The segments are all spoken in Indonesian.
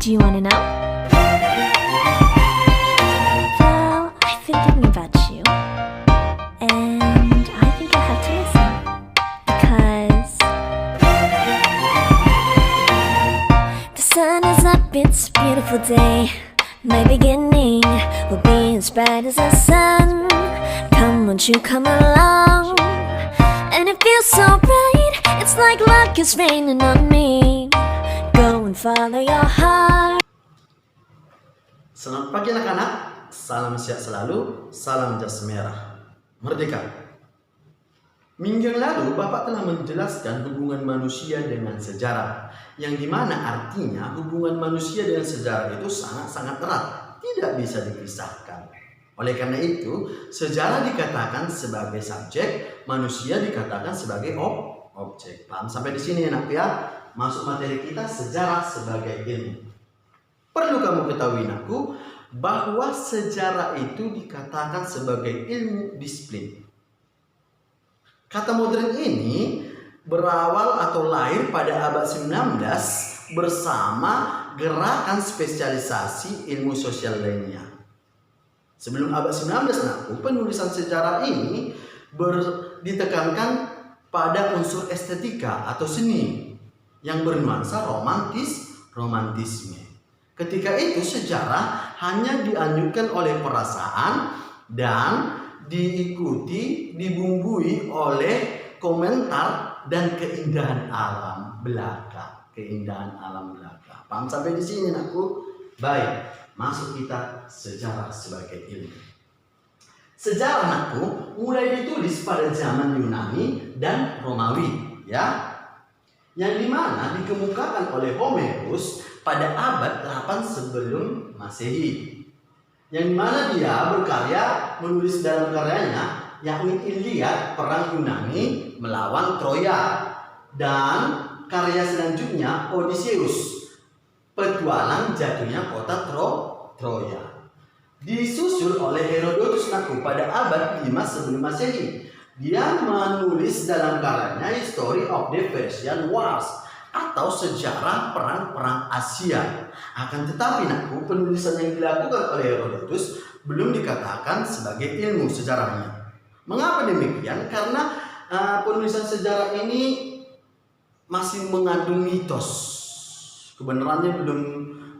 Do you wanna know? Well, I've been thinking about you, and I think I have to listen. Because the sun is up, it's a beautiful day. My beginning will be as bright as the sun. Come, won't you come along? And it feels so bright, it's like luck is raining on me. Go and follow your heart. Selamat pagi anak-anak, salam sehat selalu, salam jas merah, merdeka. Minggu yang lalu Bapak telah menjelaskan hubungan manusia dengan sejarah, yang dimana artinya hubungan manusia dengan sejarah itu sangat-sangat erat, tidak bisa dipisahkan. Oleh karena itu, sejarah dikatakan sebagai subjek, manusia dikatakan sebagai objek. Paham sampai di sini anak ya? Masuk materi kita, sejarah sebagai ilmu. Perlu kamu ketahui anakku, bahwa sejarah itu dikatakan sebagai ilmu disiplin. Kata modern ini berawal atau lahir pada abad 19 bersama gerakan spesialisasi ilmu sosial lainnya. Sebelum abad 19 anakku, penulisan sejarah ini ditekankan pada unsur estetika atau seni yang bernuansa romantisme. Ketika itu sejarah hanya dianjurkan oleh perasaan dan dibumbui oleh komentar dan keindahan alam belaka. Paham sampai di sini anakku? Baik, masuk kita sejarah sebagai ilmu. Sejarah anakku mulai ditulis pada zaman Yunani dan Romawi, ya. Yang dimana dikemukakan oleh Homerus pada abad 8 sebelum Masehi. Yang dimana dia berkarya menulis dalam karyanya yakni Iliad, perang Yunani melawan Troya, dan karya selanjutnya Odysseus, petualang jatuhnya kota Troya. Disusul oleh Herodotus pada abad 5 sebelum Masehi. Dia menulis dalam karyanya History of the Persian Wars atau sejarah perang-perang Asia. Akan tetapi penulisan yang dilakukan oleh Herodotus belum dikatakan sebagai ilmu sejarahnya. Mengapa demikian? Karena penulisan sejarah ini masih mengandung mitos. Kebenarannya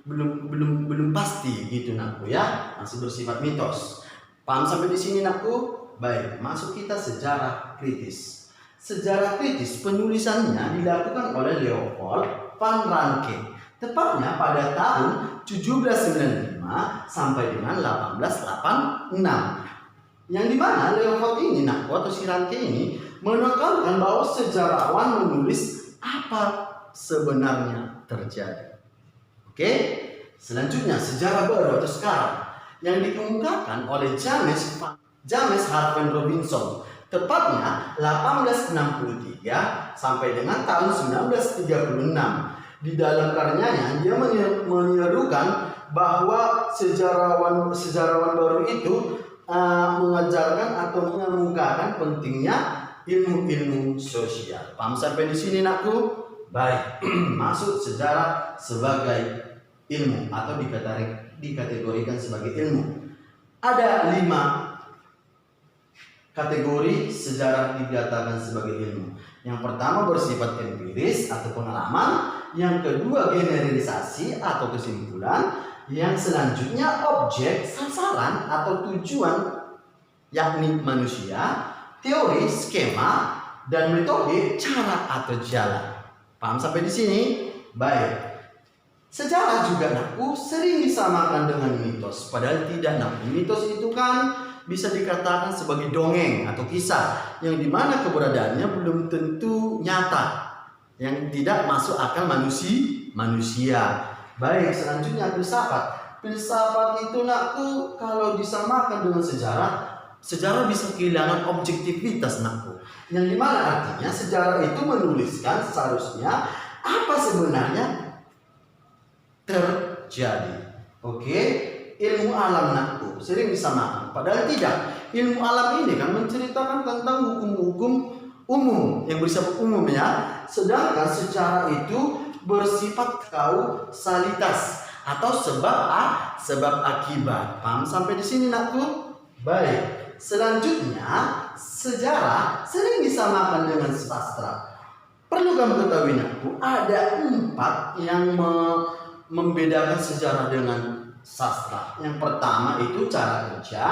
belum pasti gitu ya. Masih bersifat mitos. Paham sampai di sini nakku? Baik, masuk kita sejarah kritis. Sejarah kritis penulisannya dilakukan oleh Leopold van Ranke, tepatnya pada tahun 1795 sampai dengan 1886. Yang dimana Leopold ini atau si Ranke ini menekankan bahwa sejarawan menulis apa sebenarnya terjadi. Oke, selanjutnya sejarah baru atau sekarang yang dikemukakan oleh James Harvey Robinson, tepatnya 1863 sampai dengan tahun 1936. Di dalam karyanya dia menyerukan bahwa sejarawan baru itu mengajarkan atau mengemukakan pentingnya ilmu-ilmu sosial. Paham sampai di sini nakku? Baik, masuk sejarah sebagai ilmu atau dikategorikan sebagai ilmu. Ada 5 kategori sejarah dikatakan sebagai ilmu. Yang pertama bersifat empiris atau pengalaman, yang kedua generalisasi atau kesimpulan, yang selanjutnya objek, sasaran atau tujuan yakni manusia, teori, skema, dan metode, cara atau jalan. Paham sampai di sini? Baik. Sejarah juga sering disamakan dengan mitos, padahal tidak Mitos itu kan bisa dikatakan sebagai dongeng atau kisah yang dimana keberadaannya belum tentu nyata, yang tidak masuk akal manusia. Baik, selanjutnya filsafat. Filsafat itu kalau disamakan dengan sejarah bisa kehilangan objektivitas yang dimana artinya sejarah itu menuliskan seharusnya apa sebenarnya terjadi. Oke, ilmu alam sering disamakan, padahal tidak. Ilmu alam ini kan menceritakan tentang hukum-hukum umum yang bersifat umum ya, sedangkan sejarah itu bersifat kausalitas atau sebab akibat. Paham sampai di sini nakku? Baik. Selanjutnya, sejarah sering disamakan dengan sastra. Perlu kamu ketahui nakku, ada 4 yang membedakan sejarah dengan sastra. Yang pertama itu cara kerja,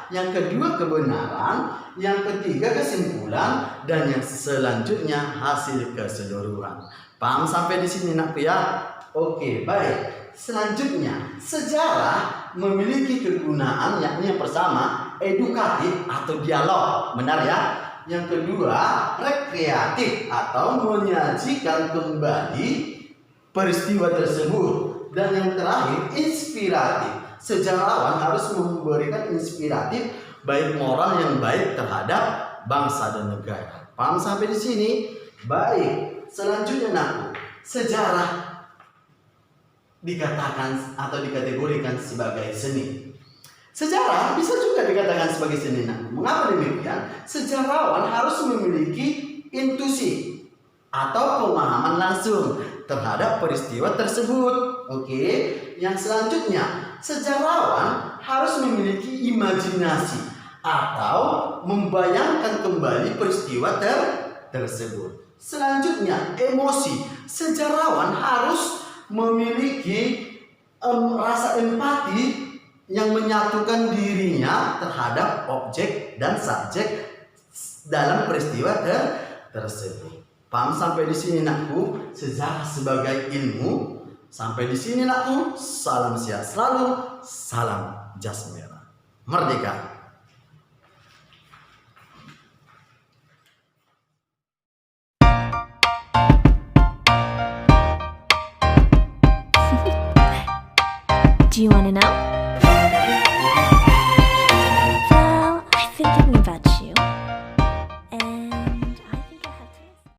yang kedua kebenaran, yang ketiga kesimpulan, dan yang selanjutnya hasil keseluruhan. Paham sampai di sini nakku ya? Oke, baik. Selanjutnya, sejarah memiliki kegunaan yakni yang pertama edukatif atau dialog, benar ya? Yang kedua rekreatif atau menyajikan kembali peristiwa tersebut, dan yang terakhir inspiratif. Sejarawan harus memberikan inspiratif baik moral yang baik terhadap bangsa dan negara. Paham sampai di sini? Baik. Selanjutnya nakku, sejarah dikatakan atau dikategorikan sebagai seni. Sejarah bisa juga dikatakan sebagai seni. Mengapa demikian? Sejarawan harus memiliki intuisi atau pemahaman langsung terhadap peristiwa tersebut. Oke. Yang selanjutnya, sejarawan harus memiliki imajinasi atau membayangkan kembali peristiwa tersebut. Selanjutnya, emosi. Sejarawan harus memiliki rasa empati yang menyatukan dirinya terhadap objek dan subjek dalam peristiwa tersebut. Paham sampai di sini nakku? Sejarah sebagai ilmu. Sampai di sini nakku. Salam sehat selalu. Salam jas merah. Merdeka. Do you wanna know? Well, I've been thinking about you.